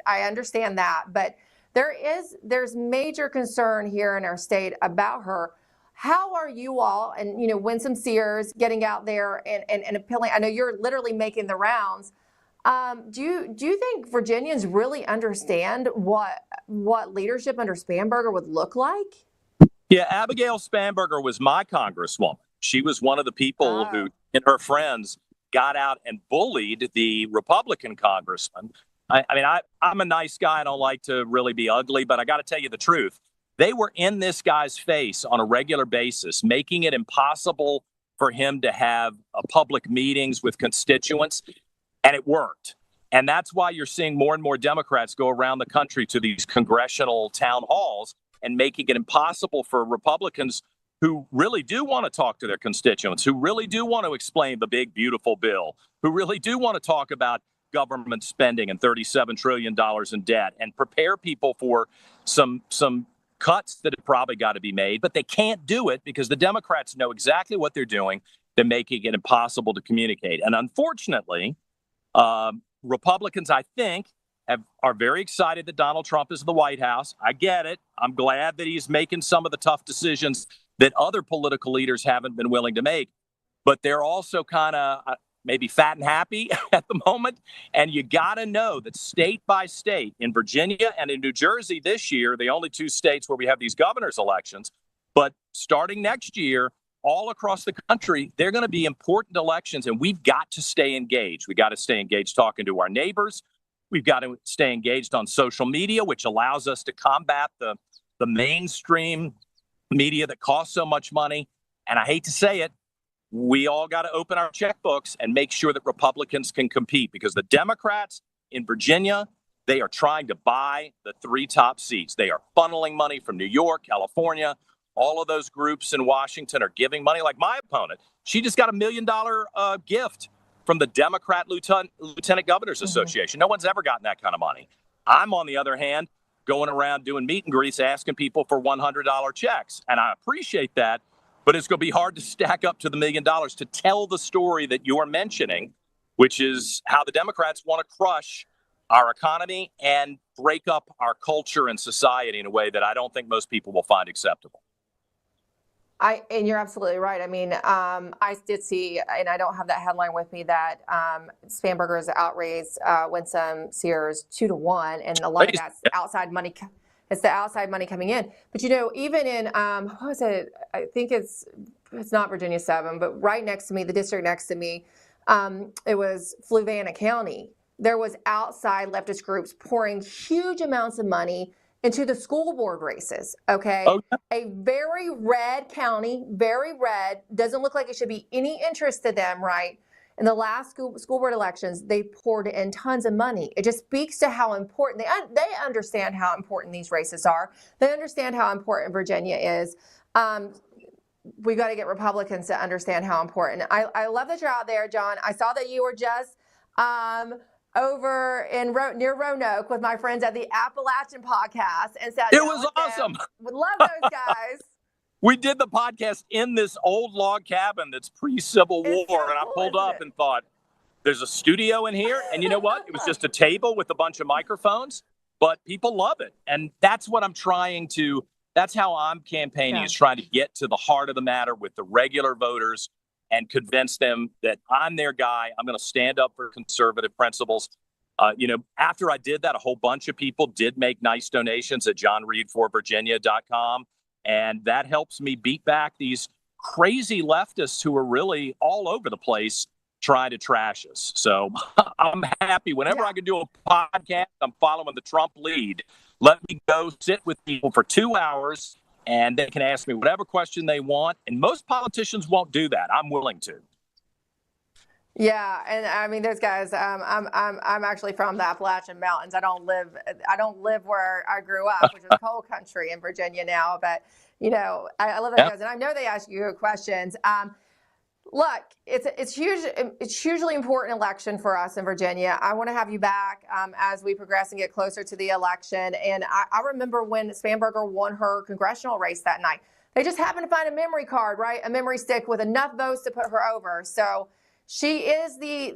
understand that, but there's major concern here in our state about her. How are you all, and Winsome Sears, getting out there and appealing? I know you're literally making the rounds. Do you think Virginians really understand what leadership under Spanberger would look like? Yeah, Abigail Spanberger was my congresswoman. She was one of the people who, and her friends, got out and bullied the Republican congressman. I'm a nice guy. I don't like to really be ugly, but I got to tell you the truth. They were in this guy's face on a regular basis, making it impossible for him to have public meetings with constituents, and it worked. And that's why you're seeing more and more Democrats go around the country to these congressional town halls and making it impossible for Republicans who really do want to talk to their constituents, who really do want to explain the big, beautiful bill, who really do want to talk about government spending and $37 trillion in debt and prepare people for some cuts that have probably got to be made. But they can't do it because the Democrats know exactly what they're doing. They're making it impossible to communicate. And unfortunately, Republicans, I think, are very excited that Donald Trump is in the White House. I get it. I'm glad that he's making some of the tough decisions that other political leaders haven't been willing to make. But they're also kind of maybe fat and happy at the moment. And you got to know that state by state, in Virginia and in New Jersey this year, the only two states where we have these governor's elections, but starting next year, all across the country, they're going to be important elections, and we've got to stay engaged. We got to stay engaged talking to our neighbors. We've got to stay engaged on social media, which allows us to combat the mainstream media that costs so much money. And I hate to say it, we all got to open our checkbooks and make sure that Republicans can compete, because the Democrats in Virginia, they are trying to buy the three top seats. They are funneling money from New York, California, all of those groups in Washington are giving money. Like my opponent, she just got $1 million gift from the Democrat Lieutenant Governors Association. No one's ever gotten that kind of money. I'm, on the other hand, going around doing meet and greets, asking people for $100 checks. And I appreciate that, but it's going to be hard to stack up to the $1 million to tell the story that you're mentioning, which is how the Democrats want to crush our economy and break up our culture and society in a way that I don't think most people will find acceptable. And you're absolutely right. I mean, I did see, and I don't have that headline with me, that Spanberger's outraised Winsome Sears 2-1, and a lot of that's outside money. It's the outside money coming in. But you know, even in what was it? I think it's not Virginia 7, but right next to me, the district next to me, it was Fluvanna County. There was outside leftist groups pouring huge amounts of money into the school board races, okay? Oh, yeah. A very red county, very red, doesn't look like it should be any interest to them, right? In the last school board elections, they poured in tons of money. It just speaks to how important, they understand how important these races are. They understand how important Virginia is. We got to get Republicans to understand how important. I love that you're out there, John. I saw that you were just over in near Roanoke with my friends at the Appalachian podcast, and sat down with awesome. Would love those guys. We did the podcast in this old log cabin that's pre-Civil War, so and I pulled up and thought, there's a studio in here, and you know what? It was just a table with a bunch of microphones, but people love it, and that's what I'm trying to. That's how I'm campaigning, is trying to get to the heart of the matter with the regular voters and convince them that I'm their guy. I'm going to stand up for conservative principles. You know, after I did that, a whole bunch of people did make nice donations at johnreedforvirginia.com. And that helps me beat back these crazy leftists who are really all over the place trying to trash us. So I'm happy. Whenever I can do a podcast, I'm following the Trump lead. Let me go sit with people for 2 hours, and they can ask me whatever question they want. And most politicians won't do that. I'm willing to. Yeah, and I mean, those guys. I'm actually from the Appalachian Mountains. I don't live where I grew up, which is coal country in Virginia now. But you know, I love those guys, and I know they ask you questions. Look, it's huge. It's hugely important election for us in Virginia. I want to have you back as we progress and get closer to the election. And I remember when Spanberger won her congressional race that night. They just happened to find a memory card, right? A memory stick with enough votes to put her over. So she is the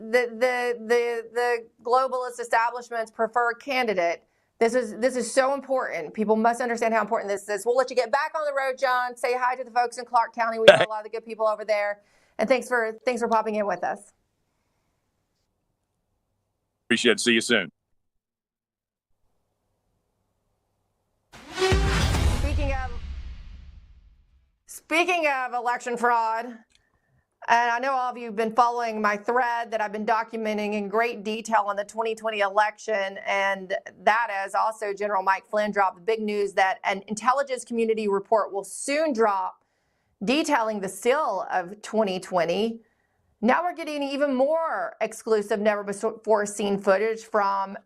globalist establishment's preferred candidate. This is so important. People must understand how important this is. We'll let you get back on the road, John. Say hi to the folks in Clark County. We know a lot of the good people over there. And thanks for popping in with us. Appreciate it. See you soon. Speaking of election fraud, and I know all of you have been following my thread that I've been documenting in great detail on the 2020 election, and that is also General Mike Flynn dropped the big news that an intelligence community report will soon drop detailing the steal of 2020. Now we're getting even more exclusive, never before seen footage from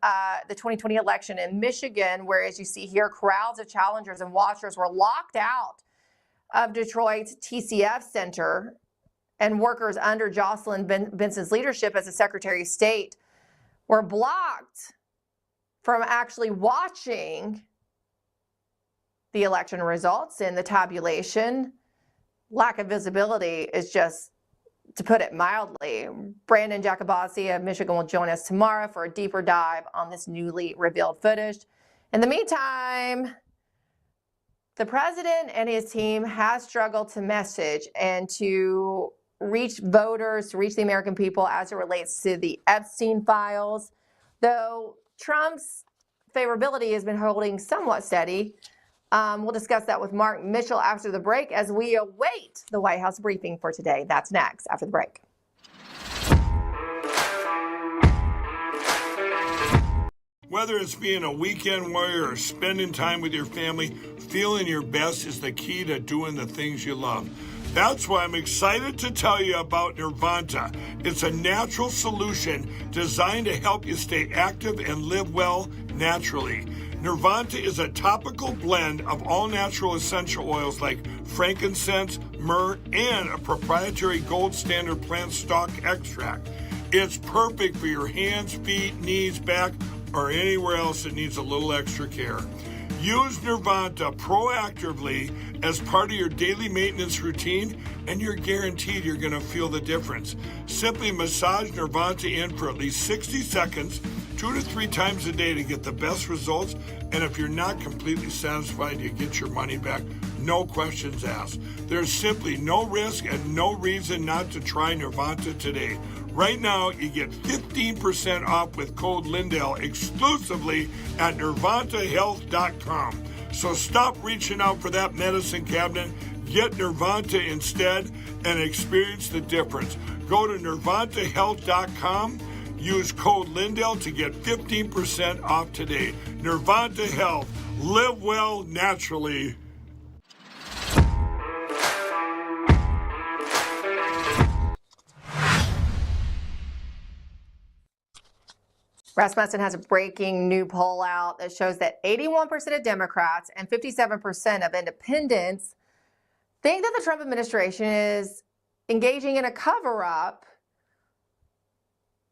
the 2020 election in Michigan, where, as you see here, crowds of challengers and watchers were locked out of Detroit's TCF Center, and workers under Jocelyn Benson's leadership as the Secretary of State were blocked from actually watching the election results and the tabulation. Lack of visibility is just, to put it mildly. Brandon Jacobazzi of Michigan will join us tomorrow for a deeper dive on this newly revealed footage. In the meantime, the president and his team has struggled to message and to reach voters, to reach the American people as it relates to the Epstein files, though Trump's favorability has been holding somewhat steady. We'll discuss that with Mark Mitchell after the break as we await the White House briefing for today. That's next after the break. Whether it's being a weekend warrior or spending time with your family, feeling your best is the key to doing the things you love. That's why I'm excited to tell you about Nirvanta. It's a natural solution designed to help you stay active and live well naturally. Nirvanta is a topical blend of all natural essential oils like frankincense, myrrh, and a proprietary gold standard plant stock extract. It's perfect for your hands, feet, knees, back, or anywhere else that needs a little extra care. Use Nirvanta proactively as part of your daily maintenance routine, and you're guaranteed you're going to feel the difference. Simply massage Nirvanta in for at least 60 seconds, 2 to 3 times a day to get the best results. And if you're not completely satisfied, you get your money back. No questions asked. There's simply no risk and no reason not to try Nirvanta today. Right now, you get 15% off with code Lindell exclusively at nirvantahealth.com. So stop reaching out for that medicine cabinet. Get Nirvanta instead and experience the difference. Go to nirvantahealth.com. Use code Lindell to get 15% off today. Nirvanta Health. Live well naturally. Rasmussen has a breaking new poll out that shows that 81% of Democrats and 57% of independents think that the Trump administration is engaging in a cover-up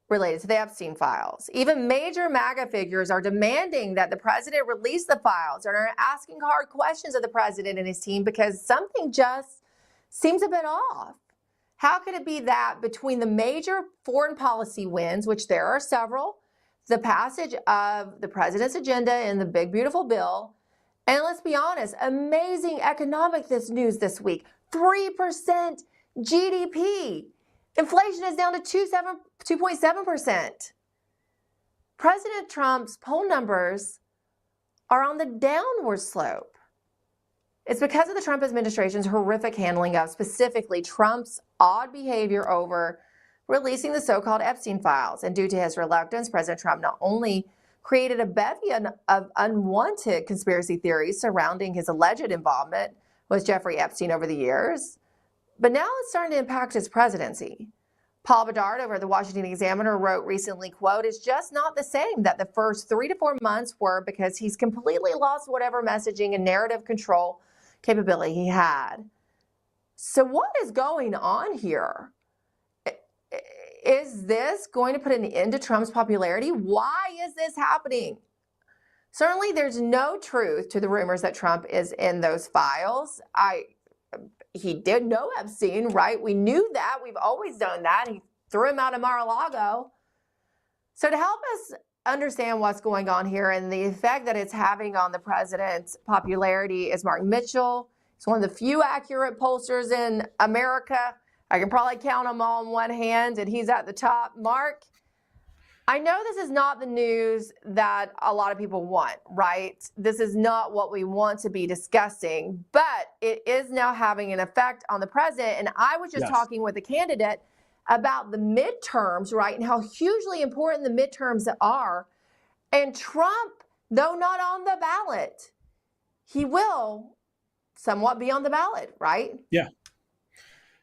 related to the Epstein files. Even major MAGA figures are demanding that the president release the files and are asking hard questions of the president and his team because something just seems a bit off. How could it be that between the major foreign policy wins, which there are several, the passage of the president's agenda in the big, beautiful bill, and let's be honest, amazing economic news this week, 3% GDP. Inflation is down to 2.7%. President Trump's poll numbers are on the downward slope. It's because of the Trump administration's horrific handling of specifically Trump's odd behavior over releasing the so-called Epstein files. And due to his reluctance, President Trump not only created a bevy of unwanted conspiracy theories surrounding his alleged involvement with Jeffrey Epstein over the years, but now it's starting to impact his presidency. Paul Bedard over at the Washington Examiner wrote recently, quote, "It's just not the same that the first 3 to 4 months were because he's completely lost whatever messaging and narrative control capability he had." So what is going on here? Is this going to put an end to Trump's popularity? Why is this happening? Certainly, there's no truth to the rumors that Trump is in those files. He did know Epstein, right? We knew that. We've always done that. He threw him out of Mar-a-Lago. So to help us understand what's going on here and the effect that it's having on the president's popularity is Mark Mitchell. He's one of the few accurate pollsters in America. I can probably count them all on one hand, and he's at the top. Mark, I know this is not the news that a lot of people want, right? This is not what we want to be discussing, but it is now having an effect on the president. And I was just talking with a candidate about the midterms, right, and how hugely important the midterms are. And Trump, though not on the ballot, he will somewhat be on the ballot, right? Yeah.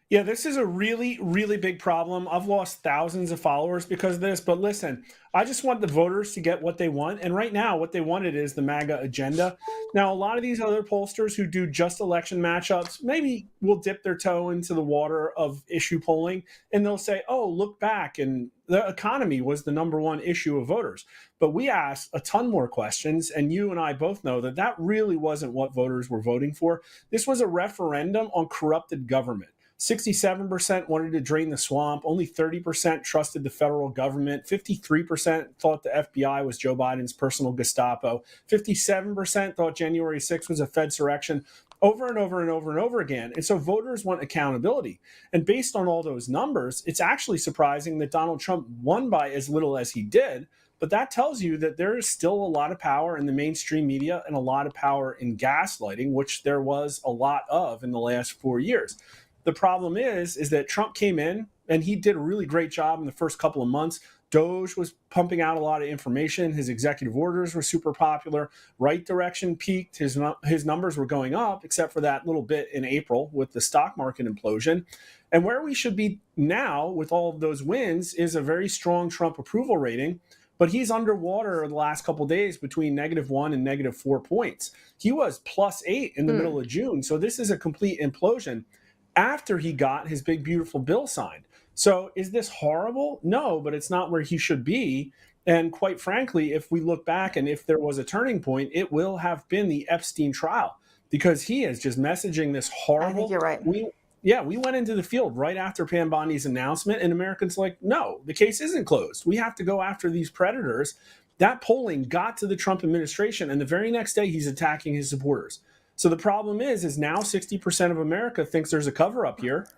Yeah, this is a really, really big problem. I've lost thousands of followers because of this. But listen, I just want the voters to get what they want. And right now, what they wanted is the MAGA agenda. Now, a lot of these other pollsters who do just election matchups maybe will dip their toe into the water of issue polling. And they'll say, oh, look back. And the economy was the #1 issue of voters. But we asked a ton more questions. And you and I both know that that really wasn't what voters were voting for. This was a referendum on corrupted government. 67% wanted to drain the swamp. Only 30% trusted the federal government. 53% thought the FBI was Joe Biden's personal Gestapo. 57% thought January 6th was a Fedsurrection. Over and over and over and over again. And so voters want accountability. And based on all those numbers, it's actually surprising that Donald Trump won by as little as he did. But that tells you that there is still a lot of power in the mainstream media and a lot of power in gaslighting, which there was a lot of in the last 4 years. The problem is that Trump came in and he did a really great job in the first couple of months. Doge was pumping out a lot of information. His executive orders were super popular. Right direction peaked. His numbers were going up, except for that little bit in April with the stock market implosion. And where we should be now with all of those wins is a very strong Trump approval rating. but he's underwater the last couple of days between -1 and -4 points. He was +8 in the middle of June. So this is a complete implosion after he got his big, beautiful bill signed. So is this horrible? No, but it's not where he should be. And quite frankly, if we look back and if there was a turning point, it will have been the Epstein trial, because he is just messaging this horrible. I think you're right. We went into the field right after Pam Bondi's announcement, and Americans like, no, the case isn't closed. We have to go after these predators. That polling got to the Trump administration, and the very next day he's attacking his supporters. So the problem is now 60% of America thinks there's a cover-up here.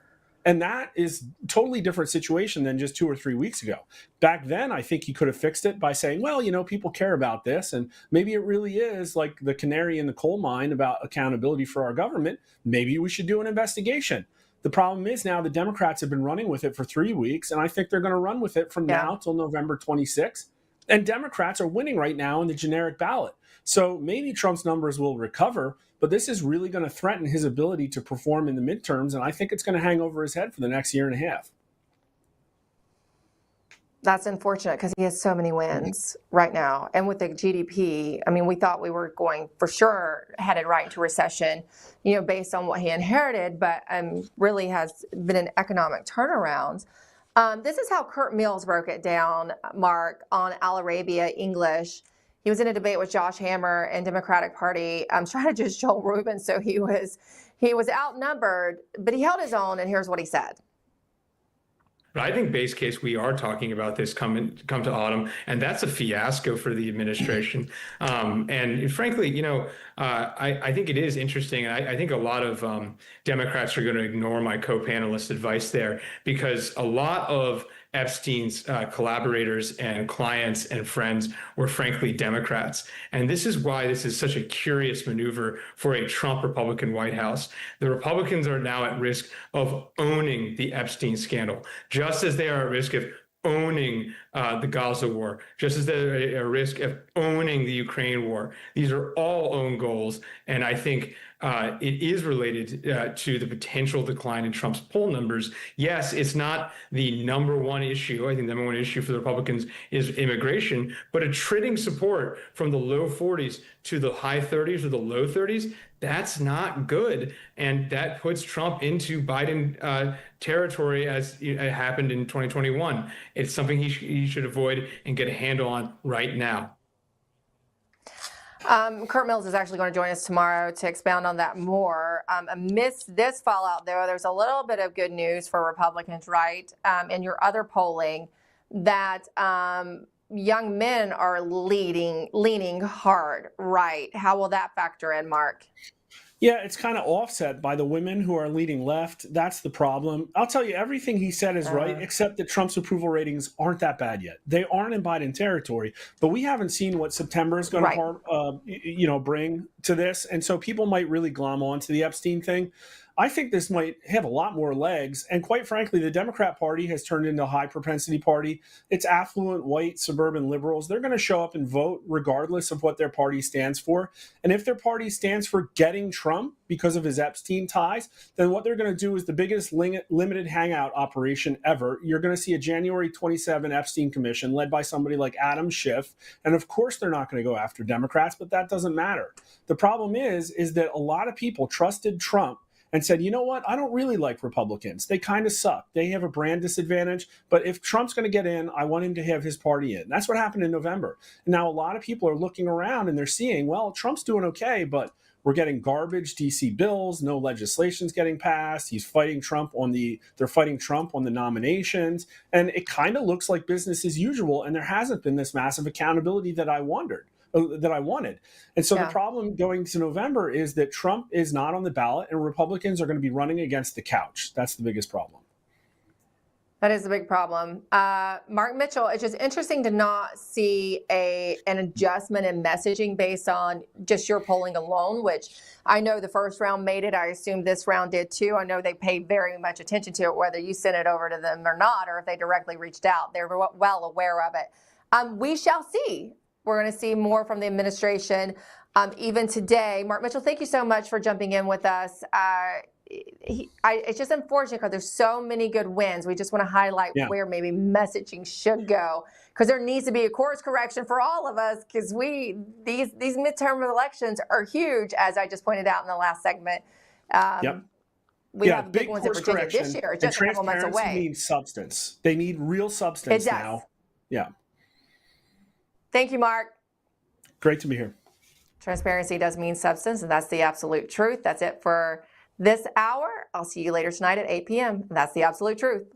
And that is a totally different situation than just 2 or 3 weeks ago. Back then, I think he could have fixed it by saying, well, people care about this. And maybe it really is like the canary in the coal mine about accountability for our government. Maybe we should do an investigation. The problem is now the Democrats have been running with it for 3 weeks. And I think they're going to run with it from now till November 26th. And Democrats are winning right now in the generic ballot. So maybe Trump's numbers will recover, but this is really going to threaten his ability to perform in the midterms. And I think it's going to hang over his head for the next year and a half. That's unfortunate because he has so many wins right now. And with the GDP, I mean, we thought we were going for sure headed right into recession, based on what he inherited, but really has been an economic turnaround. This is how Kurt Mills broke it down, Mark, on Al Arabiya English. He was in a debate with Josh Hammer and Democratic Party strategist Joel Rubin, so he was outnumbered, but he held his own, and here's what he said. But I think base case, we are talking about this come to autumn, and that's a fiasco for the administration. And frankly, I think it is interesting. And I think a lot of Democrats are going to ignore my co-panelist advice there, because a lot of Epstein's collaborators and clients and friends were frankly Democrats. And this is why this is such a curious maneuver for a Trump Republican White House. The Republicans are now at risk of owning the Epstein scandal, just as they are at risk of owning the Gaza war, just as they're at risk of owning the Ukraine war. These are all own goals. And I think it is related to the potential decline in Trump's poll numbers. Yes, it's not the number one issue. I think the number one issue for the Republicans is immigration, but attriting support from the low 40s to the high 30s or the low 30s, that's not good. And that puts Trump into Biden territory as it happened in 2021. It's something he should avoid and get a handle on right now. Kurt Mills is actually going to join us tomorrow to expound on that more. Amidst this fallout, though, there's a little bit of good news for Republicans, right? In your other polling, that young men are leaning hard, right? How will that factor in, Mark? Yeah, it's kind of offset by the women who are leading left. That's the problem. I'll tell you, everything he said is right, except that Trump's approval ratings aren't that bad yet. They aren't in Biden territory, but we haven't seen what September is going to bring to this. And so people might really glom on to the Epstein thing. I think this might have a lot more legs. And quite frankly, the Democrat Party has turned into a high propensity party. It's affluent, white, suburban liberals. They're going to show up and vote regardless of what their party stands for. And if their party stands for getting Trump because of his Epstein ties, then what they're going to do is the biggest limited hangout operation ever. You're going to see a January 27 Epstein commission led by somebody like Adam Schiff. And of course, they're not going to go after Democrats, but that doesn't matter. The problem is that a lot of people trusted Trump and said, you know what, I don't really like Republicans. They kind of suck. They have a brand disadvantage. But if Trump's going to get in, I want him to have his party in. That's what happened in November. And now a lot of people are looking around and they're seeing, well, Trump's doing okay, but we're getting garbage DC bills. No legislation's getting passed. They're fighting Trump on the nominations. And it kind of looks like business as usual. And there hasn't been this massive accountability that I wanted. And so the problem going to November is that Trump is not on the ballot and Republicans are going to be running against the couch. That's the biggest problem. That is a big problem. Mark Mitchell, it's just interesting to not see an adjustment in messaging based on just your polling alone, which I know the first round made it. I assume this round did too. I know they paid very much attention to it, whether you sent it over to them or not, or if they directly reached out. They're well aware of it. We shall see. We're going to see more from the administration even today. Mark Mitchell, thank you so much for jumping in with us. it's just unfortunate because there's so many good wins. We just want to highlight where maybe messaging should go, because there needs to be a course correction for all of us, because these midterm elections are huge, as I just pointed out in the last segment. We have big ones in Virginia this year, just a couple months away. Transparency needs substance. They need real substance now. Yeah. Thank you, Mark. Great to be here. Transparency does mean substance, and that's the absolute truth. That's it for this hour. I'll see you later tonight at 8 p.m. That's the absolute truth.